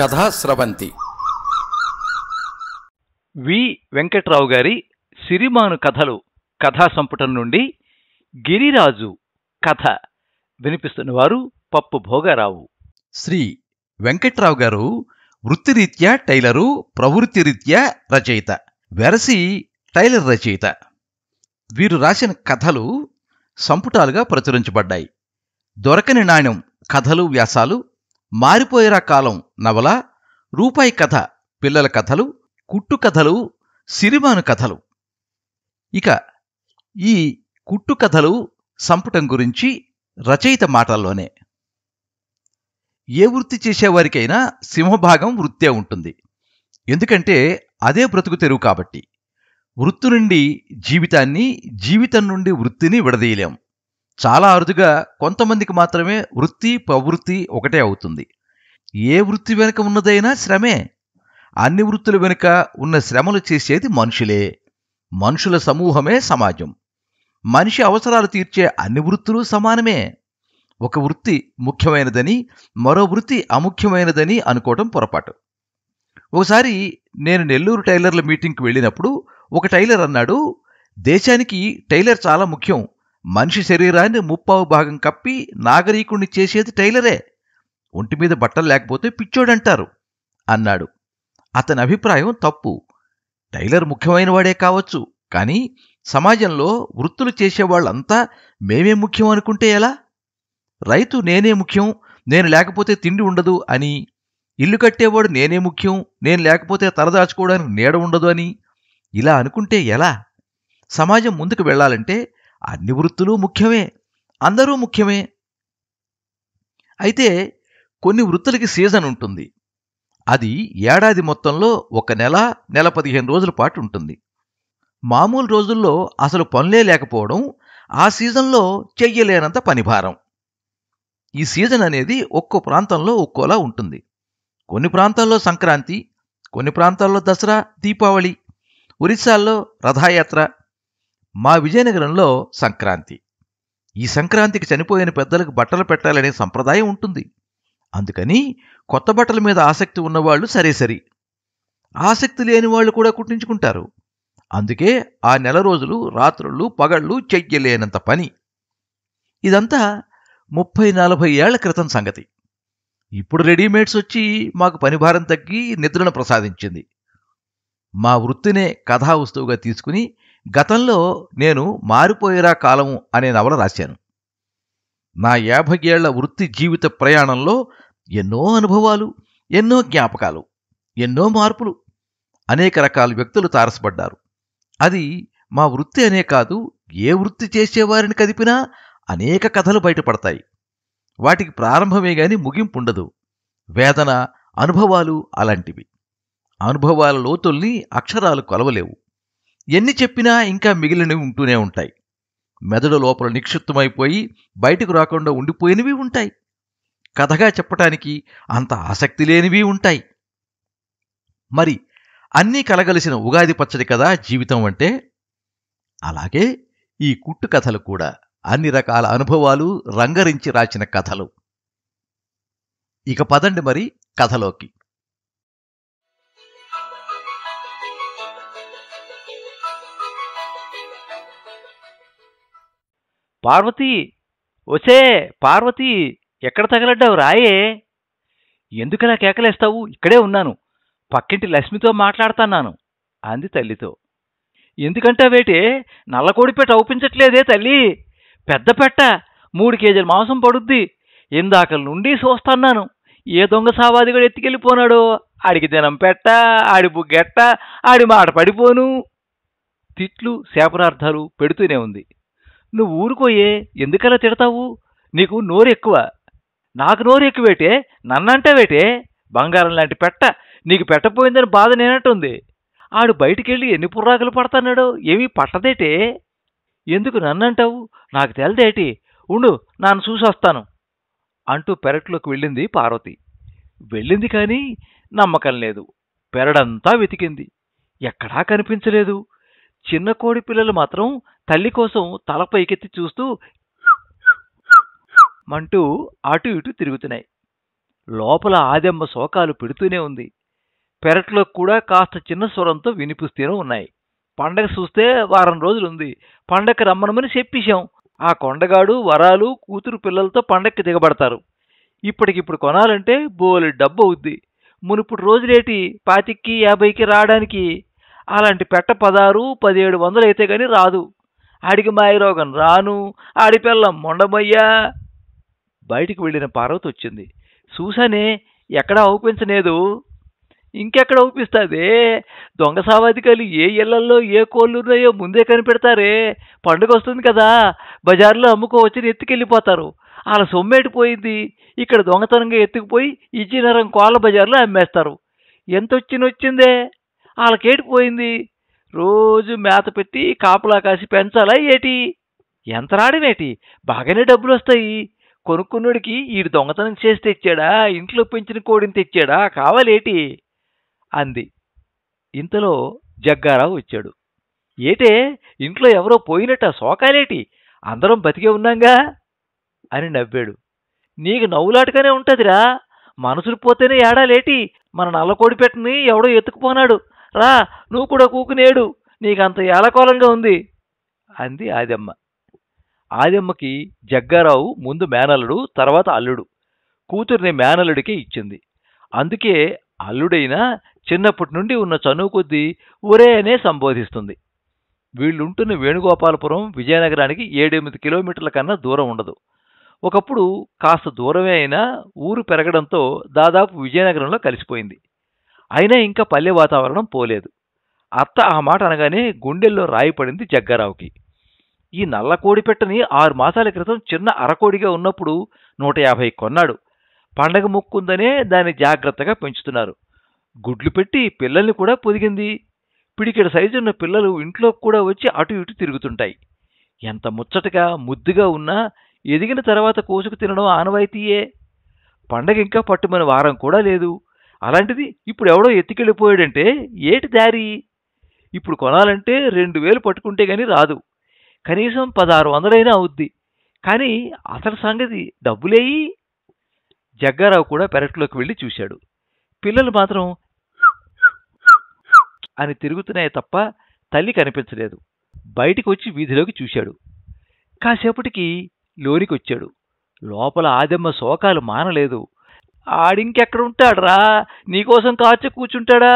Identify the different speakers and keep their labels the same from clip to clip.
Speaker 1: కథా స్రవంతి
Speaker 2: వి వెంకట్రావు గారి సిరిమాను కథలు కథా సంపుటం నుండి గిరిరాజు కథ వినిపిస్తున్నవారు పప్పు భోగారావు.
Speaker 3: శ్రీ వెంకట్రావు గారు వృత్తిరీత్యా టైలరు, ప్రవృత్తిరీత్యా రచయిత, వెరసి టైలర్ రచయిత. వీరు రాసిన కథలు సంపుటాలుగా ప్రచురించబడ్డాయి. దొరకని నాణ్యం కథలు, వ్యాసాలు, మారిపోయేరా కాలం నవల, రూపాయి కథ పిల్లల కథలు, కుట్టు కథలు, సిరిమాను కథలు. ఇక ఈ కుట్టు కథలు సంపుటం గురించి రచయిత మాటల్లోనే. ఏ వృత్తి చేసేవారికైనా సింహభాగం వృత్తే ఉంటుంది. ఎందుకంటే అదే బ్రతుకు తెరువు కాబట్టి. వృత్తి నుండి జీవితాన్ని, జీవితం నుండి వృత్తిని విడదీయలేం. చాలా అరుదుగా కొంతమందికి మాత్రమే వృత్తి, ప్రవృత్తి ఒకటే అవుతుంది. ఏ వృత్తి వెనుక ఉన్నదైనా శ్రమే. అన్ని వృత్తుల వెనుక ఉన్న శ్రమలు చేసేది మనుషులే. మనుషుల సమూహమే సమాజం. మనిషి అవసరాలు తీర్చే అన్ని వృత్తులు సమానమే. ఒక వృత్తి ముఖ్యమైనదని, మరో వృత్తి అముఖ్యమైనదని అనుకోవటం పొరపాటు. ఒకసారి నేను నెల్లూరు టైలర్ల మీటింగ్కి వెళ్ళినప్పుడు ఒక టైలర్ అన్నాడు, దేశానికి టైలర్ చాలా ముఖ్యం. మనిషి శరీరాన్ని 3/4 కప్పి నాగరీకుణ్ణి చేసేది టైలరే. ఒంటి మీద బట్టలు లేకపోతే పిచ్చోడంటారు అన్నాడు. అతని అభిప్రాయం తప్పు. టైలర్ ముఖ్యమైన వాడే కావచ్చు, కానీ సమాజంలో వృత్తులు చేసేవాళ్ళంతా మేమే ముఖ్యం అనుకుంటే ఎలా? రైతు నేనే ముఖ్యం, నేను లేకపోతే తిండి ఉండదు అని, ఇల్లు కట్టేవాడు నేనే ముఖ్యం, నేను లేకపోతే తలదాచుకోవడానికి నీడ ఉండదు అని ఇలా అనుకుంటే ఎలా? సమాజం ముందుకు వెళ్ళాలంటే అన్ని వృత్తులు ముఖ్యమే, అందరూ ముఖ్యమే. అయితే కొన్ని వృత్తులకి సీజన్ ఉంటుంది. అది ఏడాది మొత్తంలో 1 నెల, నెల 15 రోజుల పాటు ఉంటుంది. మామూలు రోజుల్లో అసలు పనులే లేకపోవడం ఆ సీజన్లో చెయ్యలేనంత పనిభారం. ఈ సీజన్ అనేది ఒక్కో ప్రాంతంలో ఒక్కోలా ఉంటుంది. కొన్ని ప్రాంతాల్లో సంక్రాంతి, కొన్ని ప్రాంతాల్లో దసరా, దీపావళి, ఒరిస్సాల్లో రథయాత్ర. మా విజయనగరంలో సంక్రాంతి. ఈ సంక్రాంతికి చనిపోయిన పెద్దలకు బట్టలు పెట్టాలనే సంప్రదాయం ఉంటుంది. అందుకని కొత్త బట్టల మీద ఆసక్తి ఉన్నవాళ్లు సరే, ఆసక్తి లేని వాళ్ళు కూడా కుట్టించుకుంటారు. అందుకే ఆ నెల రోజులు రాత్రుళ్ళు పగళ్ళు చెయ్యలేనంత పని. ఇదంతా 30-40 ఏళ్ల క్రితం సంగతి. ఇప్పుడు రెడీమేడ్స్ వచ్చి మాకు పనిభారం తగ్గి నిద్రను ప్రసాదించింది. మా వృత్తినే కథా వస్తువుగా తీసుకుని గతంలో నేను మారిపోయేరా కాలము అనే నవల రాశాను. నా 50 ఏళ్ల వృత్తి జీవిత ప్రయాణంలో ఎన్నో అనుభవాలు, ఎన్నో జ్ఞాపకాలు, ఎన్నో మార్పులు, అనేక రకాల వ్యక్తులు తారసపడ్డారు. అది మా వృత్తి అనే కాదు, ఏ వృత్తి చేసేవారిని కదిపినా అనేక కథలు బయటపడతాయి. వాటికి ప్రారంభమే గాని ముగింపుండదు. వేదన, అనుభవాలు అలాంటివి. అనుభవాల లోతుల్ని అక్షరాలు కొలవలేవు. ఎన్ని చెప్పినా ఇంకా మిగిలినవి ఉంటూనే ఉంటాయి. మెదడు లోపల నిక్షిప్తమైపోయి బయటకు రాకుండా ఉండిపోయినవి ఉంటాయి. కథగా చెప్పటానికి అంత ఆసక్తి లేనివి ఉంటాయి. మరి అన్నీ కలగలిసిన ఉగాది పచ్చడి కదా జీవితం అంటే. అలాగే ఈ కుట్టు కథలు కూడా అన్ని రకాల అనుభవాలు రంగరించి రాసిన కథలు. ఇక పదండి మరి కథలోకి.
Speaker 2: పార్వతీ, ఒసే పార్వతీ, ఎక్కడ తగలడ్డావు? రాయే. ఎందుకలా కేకలేస్తావు? ఇక్కడే ఉన్నాను, పక్కింటి లక్ష్మితో మాట్లాడుతున్నాను అంది తల్లితో. ఎందుకంటావేటే? నల్లకోడిపెట్ట అవుపించట్లేదే తల్లి. పెద్ద పెట్ట, 3 కేజీల మాంసం పడుద్ది. ఇందాకల నుండి చూస్తున్నాను. ఏ దొంగ సావాదిగా ఎత్తికెళ్ళిపోనాడో. ఆడికి దినం పెట్ట, ఆడి బుగ్గెట్ట, ఆడి మాట పడిపోను. తిట్లు, శాపనార్థాలు పెడుతూనే ఉంది. నువ్వు ఊరుకోయే, ఎందుకలా తిడతావు? నీకు నోరెక్కువ. నాకు నోరెక్కువేటే? నన్నంటావేటే? బంగారం లాంటి పెట్ట, నీకు పెట్టపోయిందని బాధ నేనట్టుంది. ఆడు బయటికెళ్ళి ఎన్ని పుర్రాకులు పడతాన్నాడో, ఏమీ పట్టదేటే? ఎందుకు నన్నంటావు? నాకు తెలదేటి. ఉండు, నాన్ను చూసొస్తాను అంటూ పెరట్లోకి వెళ్ళింది పార్వతి. వెళ్ళింది కానీ నమ్మకం లేదు. పెరడంతా వెతికింది, ఎక్కడా కనిపించలేదు. చిన్న కోడి పిల్లలు మాత్రం తల్లి కోసం తల పైకెత్తి చూస్తూ మంటూ అటు ఇటు తిరుగుతున్నాయి. లోపల ఆదెమ్మ శోకాలు పెడుతూనే ఉంది. పెరట్లో కూడా కాస్త చిన్న స్వరంతో వినిపిస్తూనే ఉన్నాయి. పండగ చూస్తే వారం రోజులుంది, పండగకి రమ్మనమని చెప్పేశాం. ఆ కొండగాడు వరాలు కూతురు పిల్లలతో పండక్కి దిగబడతారు. ఇప్పటికిప్పుడు కొనాలంటే బోలెడు డబ్బు అవుద్ది. మునుపుడు రోజులేటి 25కి 50కి రావడానికి. అలాంటి పెట్ట 16, 1700 అయితే గాని రాదు. ఆడికి మాయరోగం రాను, ఆడి పిల్లం మొండమయ్యా. బయటికి వెళ్ళిన పార్వతి వచ్చింది. చూసానే, ఎక్కడా ఔపించలేదు. ఇంకెక్కడ ఊపిస్తాదే? దొంగ సావాధికారులు ఏ ఇళ్లల్లో ఏ కోళ్ళున్నాయో ముందే కనిపెడతారే. పండుగ వస్తుంది కదా, బజార్లో అమ్ముకోవచ్చని ఎత్తుకెళ్ళిపోతారు. వాళ్ళ సొమ్మేటిపోయింది. ఇక్కడ దొంగతనంగా ఎత్తుకుపోయి ఇచ్చినరం కోళ్ళ బజార్లో అమ్మేస్తారు. ఎంతొచ్చినొచ్చిందే, వాళ్ళకేటిపోయింది. రోజు మేత పెట్టి కాపలా కాసి పెంచాలా ఏటి? ఎంత రాడమేటి? బాగానే డబ్బులు వస్తాయి. కొనుక్కున్నోడికి ఈడు దొంగతనం చేసి తెచ్చాడా, ఇంట్లో పెంచిన కోడిని తెచ్చాడా, కావాలేటి అంది. ఇంతలో జగ్గారావు వచ్చాడు. ఏటే, ఇంట్లో ఎవరో పోయినట్ట శోకాలేటి? అందరం బతికే ఉన్నాంగా అని నవ్వాడు. నీకు నవ్వులాటగానే ఉంటదిరా. మనసులు పోతేనే ఏడాలేటి? మన నల్లకోడి పెట్టని ఎవడో ఎత్తుకుపోనాడు. రా, నువ్వు కూడా కూకునేడు. నీకంత ఏలకోలంగా ఉంది అంది ఆదెమ్మ. ఆదెమ్మకి జగ్గారావు ముందు మేనల్లుడు, తర్వాత అల్లుడు. కూతుర్ని మేనల్లుడికే ఇచ్చింది. అందుకే అల్లుడైనా చిన్నప్పటి నుండి ఉన్న చనువు కొద్దీ ఒరే అనే సంబోధిస్తుంది. వీళ్ళుంటున్న వేణుగోపాలపురం విజయనగరానికి 7-8 కిలోమీటర్ల కన్నా దూరం ఉండదు. ఒకప్పుడు కాస్త దూరమే అయినా ఊరు పెరగడంతో దాదాపు విజయనగరంలో కలిసిపోయింది. అయినా ఇంకా పల్లె వాతావరణం పోలేదు. అత్త ఆ మాట అనగానే గుండెల్లో రాయి పడింది జగ్గారావుకి. ఈ నల్ల కోడి పెట్టని 6 మాసాల క్రితం చిన్న అరకోడిగా ఉన్నప్పుడు 150 కొన్నాడు. పండగ ముక్కుందనే దాన్ని జాగ్రత్తగా పెంచుతున్నారు. గుడ్లు పెట్టి పిల్లల్ని కూడా పొదిగింది. పిడికెడ సైజున్న పిల్లలు ఇంట్లో కూడా వచ్చి అటు ఇటు తిరుగుతుంటాయి. ఎంత ముచ్చటగా ముద్దుగా ఉన్నా ఎదిగిన తర్వాత కోసుకు తినడం ఆనవాయితీయే. పండగ ఇంకా పట్టుమని వారం కూడా లేదు. అలాంటిది ఇప్పుడు ఎవడో ఎత్తికెళ్ళిపోయాడంటే ఏటి దారి? ఇప్పుడు కొనాలంటే 2000 పట్టుకుంటే గాని రాదు. కనీసం 1600 అవుద్ది. కానీ అసలు సంగతి డబ్బులేయి. జగ్గారావు కూడా పెరట్లోకి వెళ్ళి చూశాడు. పిల్లలు మాత్రం అని తిరుగుతున్నాయే తప్ప తల్లి కనిపించలేదు. బయటికి వచ్చి వీధిలోకి చూశాడు. కాసేపటికి లోనికొచ్చాడు. లోపల ఆదెమ్మ శోకాలు మానలేదు. ఆడింకెక్కడుంటాడ్రా? నీకోసం కాచ కూర్చుంటాడా?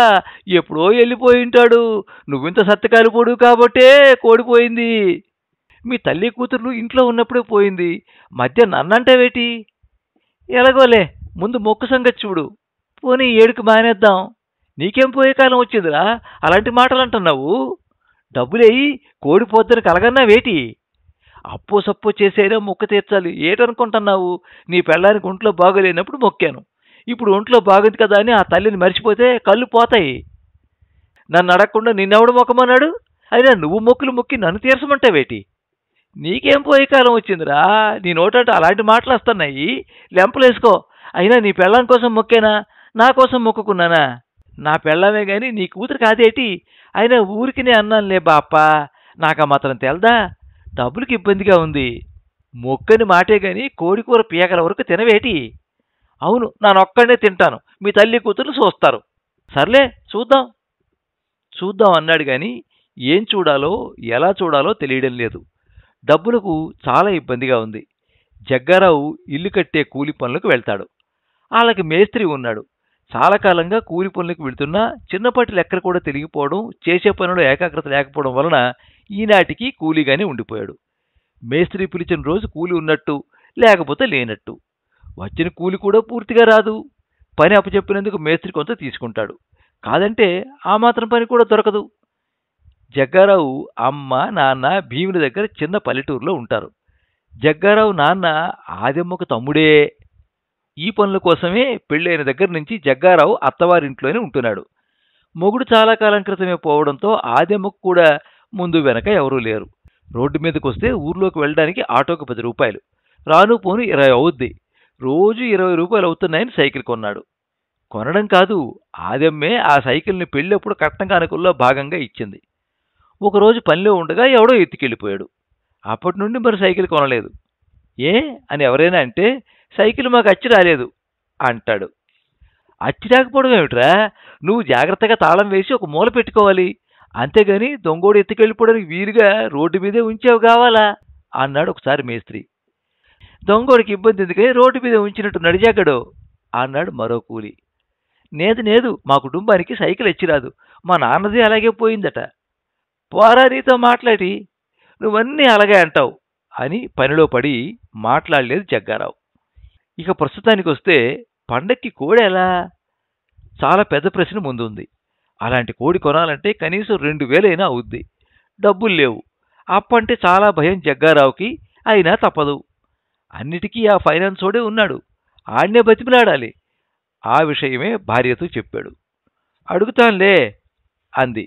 Speaker 2: ఎప్పుడో వెళ్ళిపోయింటాడు. నువ్వింత సత్తకాయలు పోడు కాబట్టే కోడిపోయింది. మీ తల్లి కూతుర్లు ఇంట్లో ఉన్నప్పుడే పోయింది. మధ్య నన్నంటావేటి? ఎలాగోలే, ముందు మొక్కు సంగతి చూడు. పోనీ ఏడుకు మానేద్దాం. నీకేం పోయే కాలం వచ్చిందిరా అలాంటి మాటలు అంటున్నావు? డబ్బులేయి కోడిపోద్దని కలగన్నావేటి? అప్పో సప్పో చేసేనా మొక్క తీర్చాలి ఏటనుకుంటున్నావు? నీ పెళ్ళానికి ఒంట్లో బాగోలేనప్పుడు మొక్కాను. ఇప్పుడు ఒంట్లో బాగుంది కదా అని ఆ తల్లిని మర్చిపోతే కళ్ళు పోతాయి. నన్ను అడగకుండా నిన్నెవడు మొక్కమన్నాడు? అయినా నువ్వు మొక్కులు మొక్కి నన్ను తీర్చమంటావేటి? నీకేం పోయే కాలం వచ్చిందిరా? నీ నోటంటే అలాంటి మాటలు వస్తున్నాయి. లెంపలేసుకో. అయినా నీ పెళ్ళాం కోసం మొక్కేనా, నా కోసం మొక్కుకున్నానా? నా పెళ్ళామే గాని నీ కూతురు కాదేటి? అయినా ఊరికినే అన్నానులే బాప్ప, నాకా మాత్రం తెల్దా? డబ్బులకి ఇబ్బందిగా ఉంది. మొక్కని మాటే గాని కోడికూర పీకల వరకు తినవేటి? అవును, నానొక్కడే తింటాను. మీ తల్లి కూతురు చూస్తారు. సర్లే చూద్దాం చూద్దాం అన్నాడు గాని ఏం చూడాలో ఎలా చూడాలో తెలియడం లేదు. డబ్బులకు చాలా ఇబ్బందిగా ఉంది. జగ్గారావు ఇల్లు కట్టే కూలి పనులకు వెళ్తాడు. వాళ్ళకి మేస్త్రి ఉన్నాడు. చాలా కాలంగా కూలి పనులకు వెళుతున్నా చిన్నపాటి లెక్కలు కూడా తెలిగిపోవడం, చేసే పనులు ఏకాగ్రత లేకపోవడం వలన ఈనాటికి కూలీగానే ఉండిపోయాడు. మేస్త్రి పిలిచిన రోజు కూలి ఉన్నట్టు, లేకపోతే లేనట్టు. వచ్చిన కూలి కూడా పూర్తిగా రాదు. పని అప్పచెప్పినందుకు మేస్త్రి కొంత తీసుకుంటాడు. కాదంటే ఆ మాత్రం పని కూడా దొరకదు. జగ్గారావు అమ్మ నాన్న భీముని దగ్గర చిన్న పల్లెటూరులో ఉంటారు. జగ్గారావు నాన్న ఆదెమ్మకు తమ్ముడే. ఈ పనుల కోసమే పెళ్ళైన దగ్గర నుంచి జగ్గారావు అత్తవారింట్లోనే ఉంటున్నాడు. మొగుడు చాలా కాలం క్రితమే పోవడంతో ఆదెమ్మకు కూడా ముందు వెనక ఎవరూ లేరు. రోడ్డు మీదకి వస్తే ఊర్లోకి వెళ్ళడానికి ఆటోకు 10 రూపాయలు, రాను పోను 20 అవుద్ది. రోజు 20 రూపాయలు అవుతున్నాయని సైకిల్ కొన్నాడు. కొనడం కాదు, ఆదెమ్మే ఆ సైకిల్ని పెళ్ళప్పుడు కట్నం కానుకల్లో భాగంగా ఇచ్చింది. ఒకరోజు పనిలో ఉండగా ఎవడో ఎత్తుకెళ్ళిపోయాడు. అప్పటి నుండి మరి సైకిల్ కొనలేదు. ఏ అని ఎవరైనా అంటే సైకిల్ మాకు అచ్చి రాలేదు అంటాడు. అచ్చి రాకపోవడం ఏమిట్రా, నువ్వు జాగ్రత్తగా తాళం వేసి ఒక మూల పెట్టుకోవాలి, అంతేగాని దొంగోడు ఎత్తుకెళ్ళిపోవడానికి వీలుగా రోడ్డు మీదే ఉంచావు కావాలా అన్నాడు ఒకసారి మేస్త్రి. దొంగోడికి ఇబ్బంది ఎందుకని రోడ్డు మీద ఉంచినట్టు నడిజాగడు అన్నాడు మరో కూలి. నేదు మా కుటుంబానికి సైకిల్ ఎచ్చిరాదు, మా నాన్నది అలాగే పోయిందట. పోరా నీతో మాట్లాడి, నువ్వన్నీ అలాగే అంటావు అని పనిలో పడి మాట్లాడలేదు జగ్గారావు. ఇక ప్రస్తుతానికి వస్తే పండక్కి కోడి ఎలా? చాలా పెద్ద ప్రశ్న ముందుంది. అలాంటి కోడి కొనాలంటే కనీసం 2000 అయినా అవుద్ది. డబ్బులు లేవు. అప్పంటే చాలా భయం జగ్గారావుకి. అయినా తప్పదు. అన్నిటికీ ఆ ఫైనాన్స్ వాడే ఉన్నాడు, ఆడ్నే బతిమిలాడాలి. ఆ విషయమే భార్యతో చెప్పాడు. అడుగుతానులే అంది.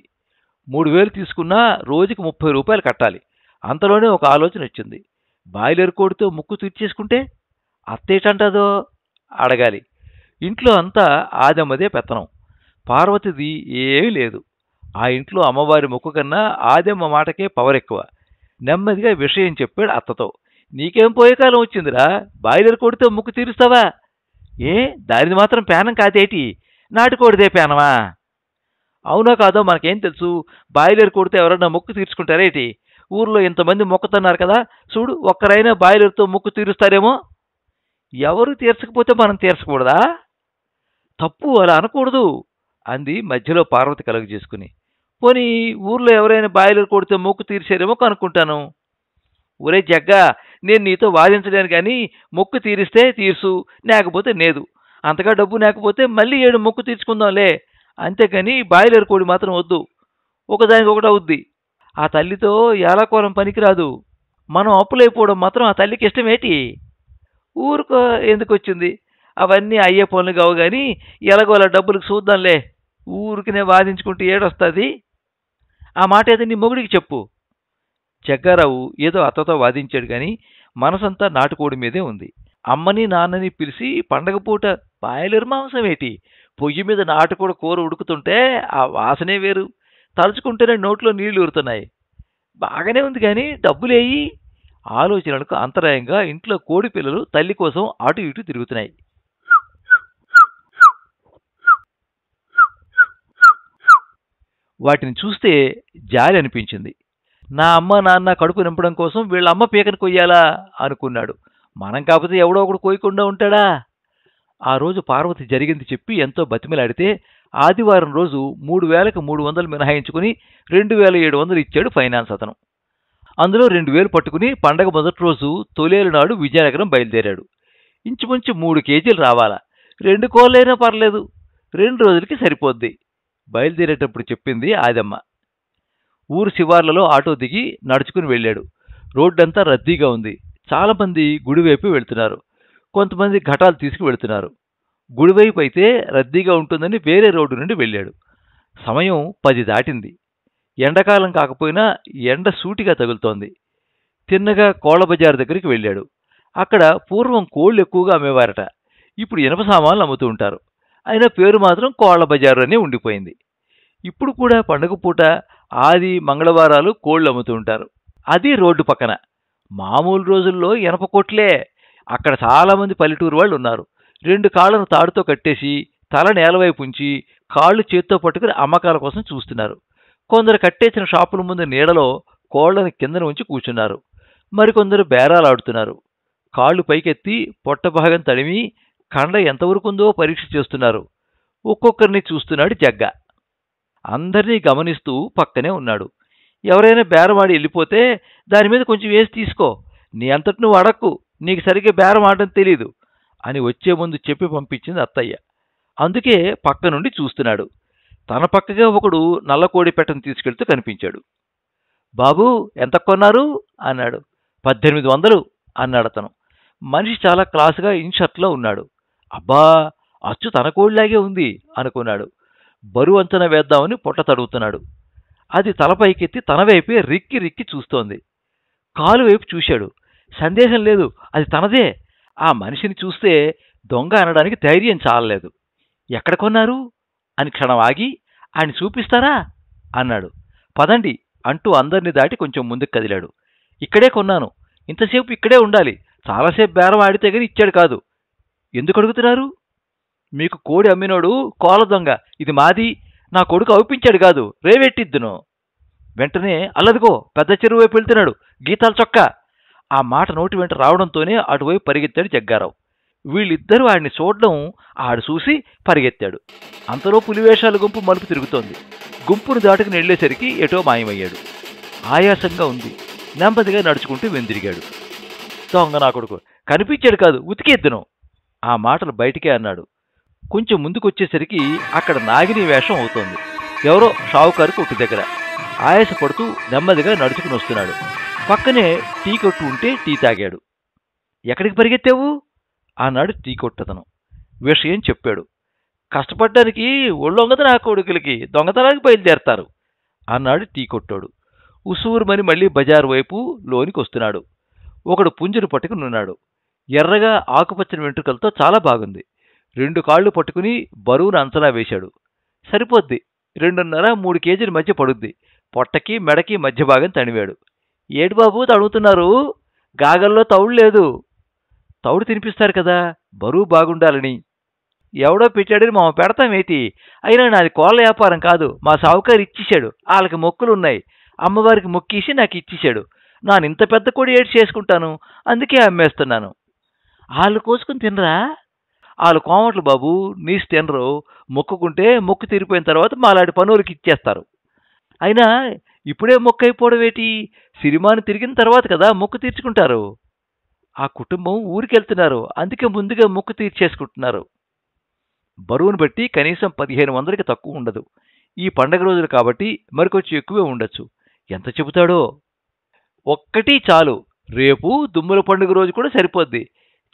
Speaker 2: 3000 తీసుకున్నా రోజుకి 30 రూపాయలు కట్టాలి. అంతలోనే ఒక ఆలోచన వచ్చింది. బాయిలర్ కోడితో ముక్కు తీర్చేసుకుంటే అత్తేటంటదో అడగాలి. ఇంట్లో అంతా ఆదమ్మదే పెత్తనం. పార్వతిది ఏమీ లేదు. ఆ ఇంట్లో అమ్మవారి మొక్కు కన్నా ఆదమ్మ మాటకే పవర్ ఎక్కువ. నెమ్మదిగా విషయం చెప్పాడు అత్తతో. నీకేం పోయే కాలం వచ్చిందిరా, బాయిలర్ కోడితో ముక్కు తీరుస్తావా? ఏ దానిది మాత్రం పేనం కాదేటి, నాటుకోడిదే పేనమా? అవునో కాదో మనకేం తెలుసు, బాయిలర్ కోడితో ఎవరన్నా ముక్కు తీర్చుకుంటారేటి? ఊర్లో ఇంతమంది మొక్కుతున్నారు కదా, చూడు ఒక్కరైనా బాయిలర్తో ముక్కు తీరుస్తారేమో. ఎవరు తీర్చకపోతే మనం తీర్చకూడదా? తప్పు, అలా అనకూడదు అంది మధ్యలో పార్వతి కలుగు చేసుకుని. పోనీ ఊర్లో ఎవరైనా బాయిలర్ కొడితే మొక్కు తీర్చారేమో కనుక్కుంటాను. ఒరే జగ్గా, నేను నీతో వాదించలేను కానీ మొక్కు తీరిస్తే తీర్సు, లేకపోతే లేదు. అంతగా డబ్బు లేకపోతే మళ్ళీ 7 మొక్కు తీర్చుకుందాంలే, అంతేకాని బాయిలర్ కోడి మాత్రం వద్దు. ఒకదానికి ఒకటి అవుద్ది. ఆ తల్లితో ఏలాకోలం పనికిరాదు. మనం అప్పులైపోవడం మాత్రం ఆ తల్లికి ఇష్టమేటి? ఊరుకో, ఎందుకు వచ్చింది? అవన్నీ అయ్యే పనులు కావు కానీ ఎలాగోలా డబ్బులకు చూద్దాంలే. ఊరికినే వాదించుకుంటూ ఏడొస్తుంది. ఆ మాట ఏదో నీ మొగుడికి చెప్పు. జగ్గారావు ఏదో అత్తతో వాదించాడు కానీ మనసంతా నాటుకోడి మీదే ఉంది. అమ్మని నాన్నని పిలిచి పండగ పూట బాయిలర్ మాంసం ఏటి, పొయ్యి మీద నాటుకోడి కూర ఉడుకుతుంటే ఆ వాసనే వేరు. తలుచుకుంటేనే నోట్లో నీళ్లు ఊరుతున్నాయి. బాగానే ఉంది కానీ డబ్బులేయి. ఆలోచనలకు అంతరాయంగా ఇంట్లో కోడి పిల్లలు తల్లి కోసం అటు ఇటు తిరుగుతున్నాయి. వాటిని చూస్తే జాలి అనిపించింది. నా అమ్మ నాన్న కడుపు నింపడం కోసం వీళ్ళ అమ్మ పీకను కొయ్యాలా అనుకున్నాడు. మనం కాకపోతే ఎవడో ఒకడు కోయకుండా ఉంటాడా? ఆ రోజు పార్వతి జరిగింది చెప్పి ఎంతో బతిమిలాడితే ఆదివారం రోజు 3000కి 300 మినహాయించుకుని 2700 ఇచ్చాడు ఫైనాన్స్ అతను. అందులో 2000 పట్టుకుని పండగ మొదటి రోజు తొలేలు నాడు విజయనగరం బయలుదేరాడు. ఇంచుమించు 3 కేజీలు రావాలా. 2 కోళ్ళైనా పర్లేదు, 2 రోజులకి సరిపోద్ది. బయలుదేరేటప్పుడు చెప్పింది ఆదమ్మ. ఊరు శివార్లలో ఆటో దిగి నడుచుకుని వెళ్ళాడు. రోడ్డంతా రద్దీగా ఉంది. చాలామంది గుడివైపు వెళ్తున్నారు. కొంతమంది ఘటాలు తీసుకు వెళుతున్నారు. గుడివైపు అయితే రద్దీగా ఉంటుందని వేరే రోడ్డు నుండి వెళ్ళాడు. సమయం 10 దాటింది. ఎండాకాలం కాకపోయినా ఎండ సూటిగా తగులుతోంది. తిన్నగా కోళ్ల బజారు దగ్గరికి వెళ్ళాడు. అక్కడ పూర్వం కోళ్లు ఎక్కువగా అమ్మేవారట. ఇప్పుడు ఇనప సామాన్లు అమ్ముతూ ఉంటారు. అయినా పేరు మాత్రం కోళ్ల బజారు అనే ఉండిపోయింది. ఇప్పుడు కూడా పండుగ పూట ఆది మంగళవారాలు కోళ్లు అమ్ముతూ ఉంటారు. అది రోడ్డు పక్కన. మామూలు రోజుల్లో ఇనప కొట్లే. అక్కడ చాలామంది పల్లెటూరు వాళ్ళు ఉన్నారు. 2 కాళ్లను తాడుతో కట్టేసి తల నేలవైపు ఉంచి కాళ్ళు చేత్తో పట్టుకుని అమ్మకాల కోసం చూస్తున్నారు. కొందరు కట్టేసిన షాపుల ముందు నీడలో కోళ్లను కిందన ఉంచి కూర్చున్నారు. మరికొందరు బేరాలాడుతున్నారు. కాళ్ళు పైకెత్తి పొట్ట భాగం తడిమి కండ ఎంతవరకుందో పరీక్ష చేస్తున్నారు. ఒక్కొక్కరిని చూస్తున్నాడు జగ్గా. అందరినీ గమనిస్తూ పక్కనే ఉన్నాడు. ఎవరైనా బేరమాడి వెళ్ళిపోతే దాని మీద కొంచెం వేసి తీసుకో, నీ అంతటి నువ్వు అడక్కు, నీకు సరిగ్గా బేరం ఆడడం తెలీదు అని వచ్చే ముందు చెప్పి పంపించింది అత్తయ్య. అందుకే పక్క నుండి చూస్తున్నాడు. తన పక్కగా ఒకడు నల్లకోడి పెట్టను తీసుకెళ్తూ కనిపించాడు. బాబూ, ఎంత కొన్నారు అన్నాడు. 1800 అన్నాడు అతను. మనిషి చాలా క్లాసుగా ఇన్షర్ట్లో ఉన్నాడు. అబ్బా, అచ్చు తన కోడిలాగే ఉంది అనుకున్నాడు. బరువు అంచనా వేద్దామని పొట్ట తడుగుతున్నాడు. అది తలపైకెత్తి తన వైపే రిక్కి రిక్కి చూస్తోంది. కాలు వైపు చూశాడు. సందేహం లేదు, అది తనదే. ఆ మనిషిని చూస్తే దొంగ అనడానికి ధైర్యం చాలలేదు. ఎక్కడ కొన్నారు అని క్షణం ఆగి, ఆయన చూపిస్తారా అన్నాడు. పదండి అంటూ అందరినీ దాటి కొంచెం ముందుకు కదిలాడు. ఇక్కడే కొన్నాను, ఇంతసేపు ఇక్కడే ఉండాలి, చాలాసేపు బేరం ఆడితే గాని ఇచ్చాడు కాదు. ఎందుకు అడుగుతున్నారు మీకు కోడి అమ్మినోడు కోల దొంగ, ఇది మాది, నా కొడుకు అవిపించాడు కాదు, రేవెట్టిద్దును. వెంటనే అల్లదిగో పెద్ద చెరువు వైపు వెళ్తున్నాడు, గీతాల చొక్కా. ఆ మాట నోటి వెంట రావడంతోనే అటువైపు పరిగెత్తాడు జగ్గారావు. వీళ్ళిద్దరూ ఆడిని చూడడం ఆడు చూసి పరిగెత్తాడు. అంతలో పులివేషాల గుంపు మలుపు తిరుగుతోంది. గుంపును దాటుకుని వెళ్లేసరికి ఎటో మాయమయ్యాడు. ఆయాసంగా ఉంది. నెమ్మదిగా నడుచుకుంటూ వెందిరిగాడు. దొంగ నా కొడుకు, కనిపించాడు కాదు, ఉతికేద్దును. ఆ మాటలు బయటికే అన్నాడు. కొంచెం ముందుకొచ్చేసరికి అక్కడ నాగిని వేషం అవుతోంది. ఎవరో షావుకారు కొట్టు దగ్గర ఆయాసపడుతూ నెమ్మదిగా నడుచుకుని వస్తున్నాడు. పక్కనే టీ కొట్టు ఉంటే టీ తాగాడు. ఎక్కడికి పరిగెత్తావు అన్నాడు టీ కొట్టతను. విషయం చెప్పాడు. కష్టపడ్డానికి ఒళ్ళొంగదు నా కొడుకులకి, దొంగతనానికి బయలుదేరతారు అన్నాడు టీ కొట్టాడు. ఉసూరుమని మళ్ళీ బజారు వైపు లోనికి వస్తున్నాడు. ఒకడు పుంజును పట్టుకునున్నాడు. ఎర్రగా ఆకుపచ్చని వెంట్రుకలతో చాలా బాగుంది. 2 కాళ్ళు పట్టుకుని బరువును అంచనా వేశాడు. సరిపోద్ది, 2.5-3 కేజీల మధ్య పడుద్ది. పొట్టకి మెడకి మధ్య భాగం తణివాడు. ఏడు బాబు తడుగుతున్నారు, గాగల్లో తౌడు లేదు. తౌడు తినిపిస్తారు కదా, బరువు బాగుండాలని. ఎవడో పెట్టాడని మామ పెడతామేటి, అయినా నాది కోళ్ళ వ్యాపారం కాదు, మా సావుకారు ఇచ్చేశాడు. వాళ్ళకి మొక్కులున్నాయి, అమ్మవారికి మొక్కేసి నాకు ఇచ్చేశాడు. నానింత పెద్ద కొడి ఏడ్చి చేసుకుంటాను, అందుకే అమ్మేస్తున్నాను. వాళ్ళు కోసుకుని తినరా? వాళ్ళు కోమట్లు బాబు, నీసు తినరు. మొక్కుకుంటే మొక్కు తీరిపోయిన తర్వాత మాలాంటి పనులకి ఇచ్చేస్తారు. అయినా ఇప్పుడే మొక్కు అయిపోవడం ఏంటి, సిరిమాను తిరిగిన తర్వాత కదా మొక్కు తీర్చుకుంటారు. ఆ కుటుంబం ఊరికెళ్తున్నారు, అందుకే ముందుగా మొక్కు తీర్చేసుకుంటున్నారు. బరువును బట్టి కనీసం 1500కి తక్కువ ఉండదు. ఈ పండగ రోజులు కాబట్టి మరికొంచెం ఎక్కువే ఉండొచ్చు. ఎంత చెబుతాడో. ఒక్కటి చాలు, రేపు దుమ్ముల పండుగ రోజు కూడా సరిపోద్ది.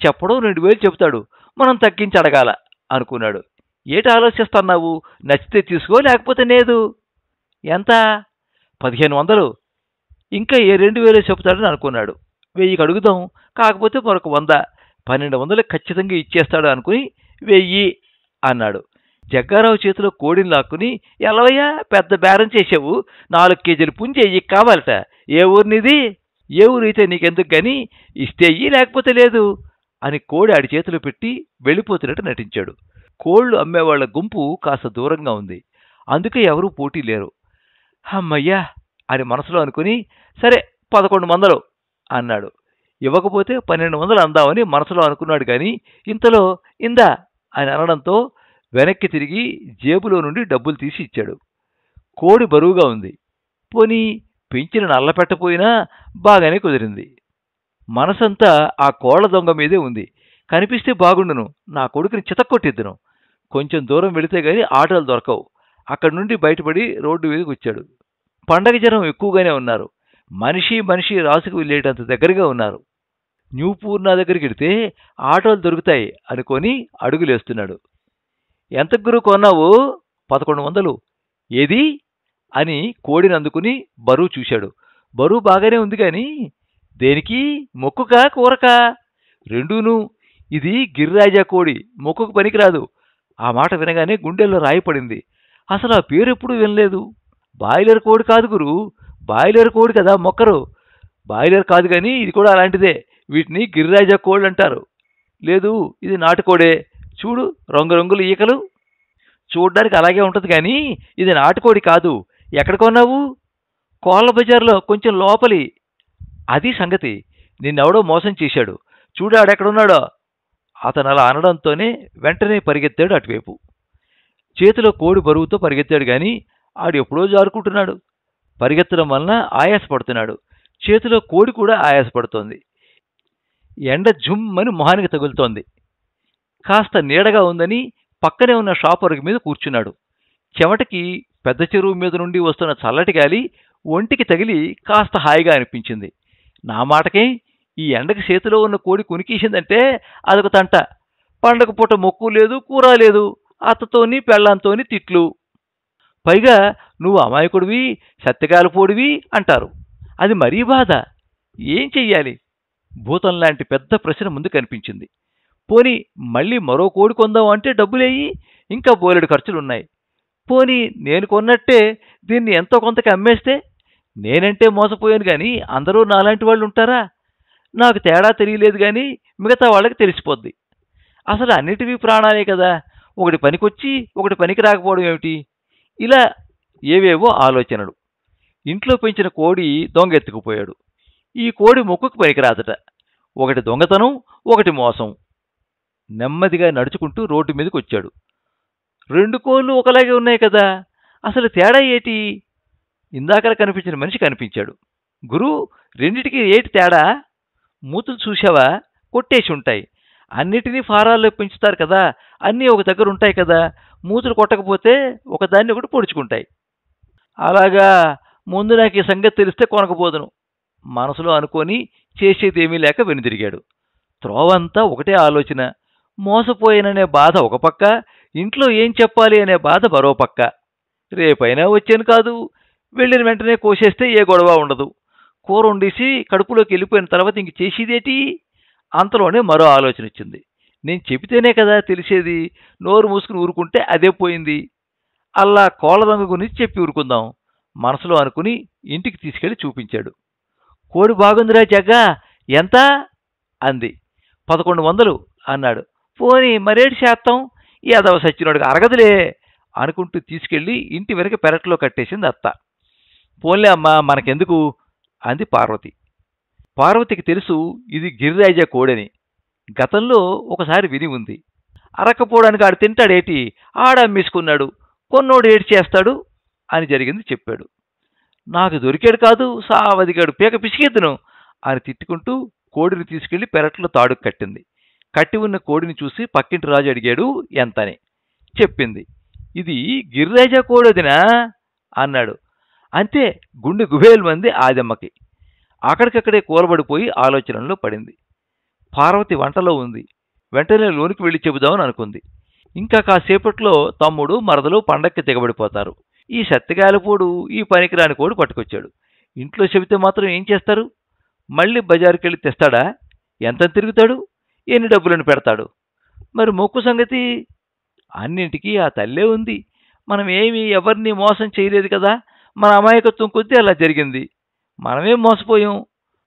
Speaker 2: చెప్పడం 2000 చెబుతాడు, మనం తగ్గించి అడగాల అనుకున్నాడు. ఏటి ఆలోచిస్తున్నావు, నచ్చితే తీసుకో, లేకపోతే లేదు. ఎంత? 1500. ఇంకా ఏ 2000 చెబుతాడని అనుకున్నాడు. 1000కి అడుగుదాం, కాకపోతే మరొక 100, 1200 ఖచ్చితంగా ఇచ్చేస్తాడు అనుకుని 1000 అన్నాడు. జగ్గారావు చేతిలో కోడిని లాక్కుని, ఎలవయ్యా పెద్ద బేరం చేసావు, 4 కేజీల పుంజి ఎయ్యి కావాలట. ఏ ఊరినిది? ఏ ఊరైతే నీకెందుకు గాని, ఇస్తే ఎయ్యి, లేకపోతే లేదు అని కోడి ఆడి చేతిలో పెట్టి వెళ్ళిపోతున్నట్టు నటించాడు. కోళ్లు అమ్మేవాళ్ల గుంపు కాస్త దూరంగా ఉంది, అందుకే ఎవరూ పోటీ లేరు. అమ్మయ్యా అని మనసులో అనుకుని, సరే 1100 అన్నాడు. ఇవ్వకపోతే 1200 అందామని మనసులో అనుకున్నాడు. కానీ ఇంతలో ఇందా అని అనడంతో వెనక్కి తిరిగి జేబులో నుండి డబ్బులు తీసి ఇచ్చాడు. కోడి బరువుగా ఉంది. పోనీ పెంచిన నల్లపెట్టపోయినా బాగానే కుదిరింది. మనసంతా ఆ కోళ్ల దొంగ మీదే ఉంది. కనిపిస్తే బాగుండును, నా కొడుకుని చితక్కొట్టిద్దును. కొంచెం దూరం వెళితే గాని ఆటోలు దొరకవు. అక్కడి నుండి బయటపడి రోడ్డు మీదకి వచ్చాడు. పండగ జనం ఎక్కువగానే ఉన్నారు. మనిషి రాసుకు వెళ్ళేటంత దగ్గరగా ఉన్నారు. న్యూ పూర్ణ దగ్గరికి వెడితే ఆటోలు దొరుకుతాయి అనుకొని అడుగులేస్తున్నాడు. ఎంత గురు కొన్నావు? 1100. ఏది అని కోడిని అందుకుని బరువు చూశాడు. బరువు బాగానే ఉంది కానీ దేనికి? మొక్కుకా కూరకా? రెండూను. ఇది గిరిరాజా కోడి, మొక్కుకు పనికిరాదు. ఆ మాట వినగానే గుండెల్లో రాయిపడింది. అసలు ఆ పేరు ఎప్పుడూ వినలేదు. బాయిలర్ కోడి కాదు గురు, బాయిలర్ కోడి కదా మొక్కరు. బాయిలర్ కాదు కానీ ఇది కూడా అలాంటిదే. వీటిని గిరిరాజా కోళ్ళు అంటారు. లేదు, ఇది నాటుకోడే. చూడు, రంగురంగులు ఈకలు. చూడ్డానికి అలాగే ఉంటుంది కానీ ఇది నాటుకోడి కాదు. ఎక్కడ కొన్నావు? కోళ్ళ బజార్లో, కొంచెం లోపలి. అది సంగతి. నిన్నెవడో మోసం చేశాడు. చూడు ఆడెక్కడున్నాడో. అతను అలా అనడంతోనే వెంటనే పరిగెత్తాడు అటువైపు. చేతిలో కోడి బరువుతో పరిగెత్తాడు గాని ఆడు ఎప్పుడో జారుకుంటున్నాడు. పరిగెత్తడం వలన ఆయాసపడుతున్నాడు. చేతిలో కోడి కూడా ఆయాసపడుతోంది. ఎండ జుమ్మని మొహానికి తగులుతోంది. కాస్త నీడగా ఉందని పక్కనే ఉన్న షాపరుగు మీద కూర్చున్నాడు. చెమటకి పెద్ద చెరువు మీద నుండి వస్తున్న చల్లటి గాలి ఒంటికి తగిలి కాస్త హాయిగా అనిపించింది. నా మాటకే ఈ ఎండకి చేతిలో ఉన్న కోడి కునికేసిందంటే అదొక తంట. పండగ పూట మొక్కు లేదు, కూర లేదు, అత్తతోని పెళ్ళాంతోని తిట్లు. పైగా నువ్వు అమాయకుడివి, సత్యకాలపోడివి అంటారు. అది మరీ బాధ. ఏం చెయ్యాలి? భూతం లాంటి పెద్ద ప్రశ్న ముందు కనిపించింది. పోనీ మళ్ళీ మరో కోడి కొందాం అంటే డబ్బులేయి, ఇంకా బోలెడు ఖర్చులున్నాయి. పోనీ నేను కొన్నట్టే దీన్ని ఎంతో కొంతకి అమ్మేస్తే? నేనంటే మోసపోయాను కానీ అందరూ నాలాంటి వాళ్ళు ఉంటారా? నాకు తేడా తెలియలేదు కానీ మిగతా వాళ్ళకి తెలిసిపోద్ది. అసలు అన్నిటివీ ప్రాణాలే కదా. ఒకటి పనికొచ్చి ఒకటి పనికి రాకపోవడం ఏమిటి? ఇలా ఏవేవో ఆలోచనలు. ఇంట్లో పెంచిన కోడి దొంగెత్తుకుపోయాడు. ఈ కోడి మొక్కుకు పనికిరాదట. ఒకటి దొంగతనం, ఒకటి మోసం. నెమ్మదిగా నడుచుకుంటూ రోడ్డు మీదకి వచ్చాడు. 2 కోళ్ళు ఒకలాగే ఉన్నాయి కదా, అసలు తేడా ఏటి? ఇందాకలా కనిపించిన మనిషి కనిపించాడు. గురు, రెండిటికి ఏటి తేడా? మూతులు చూశావా? కొట్టేసి ఉంటాయి. అన్నిటినీ ఫారాల్లో పెంచుతారు కదా, అన్నీ ఒక దగ్గర ఉంటాయి కదా, మూతులు కొట్టకపోతే ఒకదాన్ని ఒకటి పొడుచుకుంటాయి. అలాగా, ముందు నాకు ఈ సంగతి తెలిస్తే కొనకపోదును మనసులో అనుకొని చేసేదేమీ లేక వెనుదిరిగాడు. త్రోవంతా ఒకటే ఆలోచన. మోసపోయాననే బాధ ఒక పక్క, ఇంట్లో ఏం చెప్పాలి అనే బాధ మరో పక్క. రేపైనా వచ్చాను కాదు, వెళ్ళిన వెంటనే కోసేస్తే ఏ గొడవ ఉండదు. కూర వండేసి కడుపులోకి వెళ్ళిపోయిన తర్వాత ఇంక చేసేదేటి? అంతలోనే మరో ఆలోచన వచ్చింది. నేను చెబితేనే కదా తెలిసేది, నోరు మూసుకుని ఊరుకుంటే అదే పోయింది. అలా కోళ్ళ దొంగ గురించి చెప్పి ఊరుకుందాం మనసులో అనుకుని ఇంటికి తీసుకెళ్లి చూపించాడు. కోడి బాగుందిరా జగ్గా, ఎంత అంది. 1100 అన్నాడు. పోనీ మరేటి శాతం, యాదవ సచ్చినోడికి అరగదులే అనుకుంటూ తీసుకెళ్లి ఇంటి వెనక పెరట్లో కట్టేసింది అత్త. పోన్లే అమ్మా, మనకెందుకు అంది పార్వతి. పార్వతికి తెలుసు ఇది గిరిరాజా కోడని. గతంలో ఒకసారి విని ఉంది. అరక్కపోవడానికి ఆడు తింటాడేటి, ఆడమ్మేసుకున్నాడు, కొన్నోడు ఏటి చేస్తాడు అని జరిగింది చెప్పాడు. నాకు దొరికాడు కాదు, సావదిగాడు, పీక పిసికెత్తును అని తిట్టుకుంటూ కోడిని తీసుకెళ్లి పెరట్లో తాడుకు కట్టింది. కట్టి ఉన్న కోడిని చూసి పక్కింటి రాజు అడిగాడు ఎంతని. చెప్పింది. ఇది గిరిరాజా కోడొదినా అన్నాడు. అంతే, గుండె గుబేలు మంది ఆదమ్మకి. అక్కడికక్కడే కూలబడిపోయి ఆలోచనలో పడింది. పార్వతి వంటలో ఉంది. వెంటనే లోనికి వెళ్ళి చెబుదామని అనుకుంది. ఇంకా కాసేపట్లో తమ్ముడు మరదలు పండక్కి దిగబడిపోతారు. ఈ సత్తిగాలిపోడు ఈ పనికిరాని కోడి పట్టుకొచ్చాడు. ఇంట్లో చెబితే మాత్రం ఏం చేస్తారు? మళ్ళీ బజారుకెళ్ళి తెస్తాడా? ఎంత తిరుగుతాడు? ఎన్ని డబ్బులను పెడతాడు? మరి మొక్కు సంగతి? అన్నింటికీ ఆ తల్లే ఉంది. మనం ఏమీ ఎవరిని మోసం చేయలేదు కదా, మన అమాయకత్వం కొద్దీ అలా జరిగింది. మనమేం మోసపోయాం?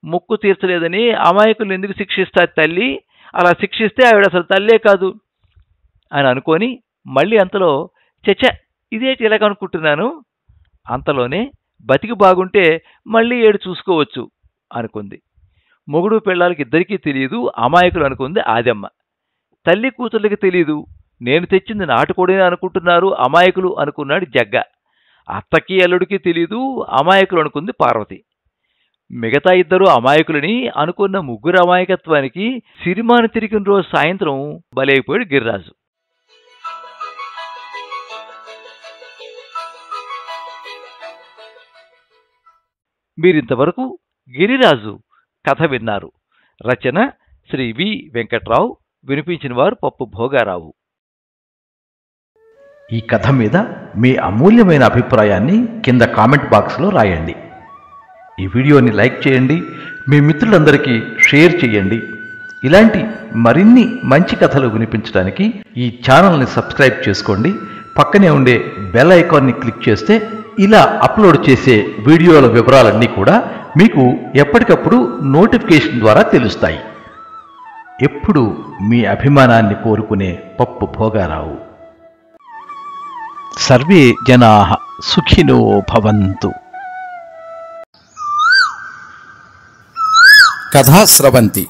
Speaker 2: మొక్కు తీర్చలేదని అమాయకులు ఎందుకు శిక్షిస్తారు తల్లి? అలా శిక్షిస్తే ఆవిడ అసలు తల్లే కాదు అని అనుకొని మళ్ళీ అంతలో చచ్చ ఇదేటి ఇలాగనుకుంటున్నాను. అంతలోనే బతికి బాగుంటే మళ్ళీ ఏడు చూసుకోవచ్చు అనుకుంది. మొగుడు పెళ్ళాలకి ఇద్దరికీ తెలియదు అమాయకులు అనుకుంది ఆదమ్మ. తల్లి కూతుర్లకి తెలీదు, నేను తెచ్చింది నాటుకోడేనే అనుకుంటున్నారు అమాయకులు అనుకున్నాడు జగ్గ. అత్తకి అల్లుడికి తెలీదు అమాయకులు అనుకుంది పార్వతి. మిగతా ఇద్దరు అమాయకులని అనుకున్న ముగ్గురు అమాయకత్వానికి సిరిమాను తిరిగిన రోజు సాయంత్రం బలైపోయాడు గిరిరాజు. మీరింతవరకు గిరిరాజు కథ విన్నారు. రచన శ్రీ వి వెంకట్రావు. వినిపించిన వారు పప్పు భోగారావు.
Speaker 3: ఈ కథ మీద మీ అమూల్యమైన అభిప్రాయాన్ని కింద కామెంట్ బాక్స్లో రాయండి. ఈ వీడియోని లైక్ చేయండి, మీ మిత్రులందరికీ షేర్ చేయండి. ఇలాంటి మరిన్ని మంచి కథలు వినిపించడానికి ఈ ఛానల్ని సబ్స్క్రైబ్ చేసుకోండి. పక్కనే ఉండే బెల్ ఐకాన్ని క్లిక్ చేస్తే ఇలా అప్లోడ్ చేసే వీడియోల వివరాలన్నీ కూడా మీకు ఎప్పటికప్పుడు నోటిఫికేషన్ ద్వారా తెలుస్తాయి. ఎప్పుడు మీ అభిమానాన్ని కోరుకునే పప్పు భోగారావు. సర్వే జనాః సుఖినో భవంతు.
Speaker 1: కథా స్రవంతి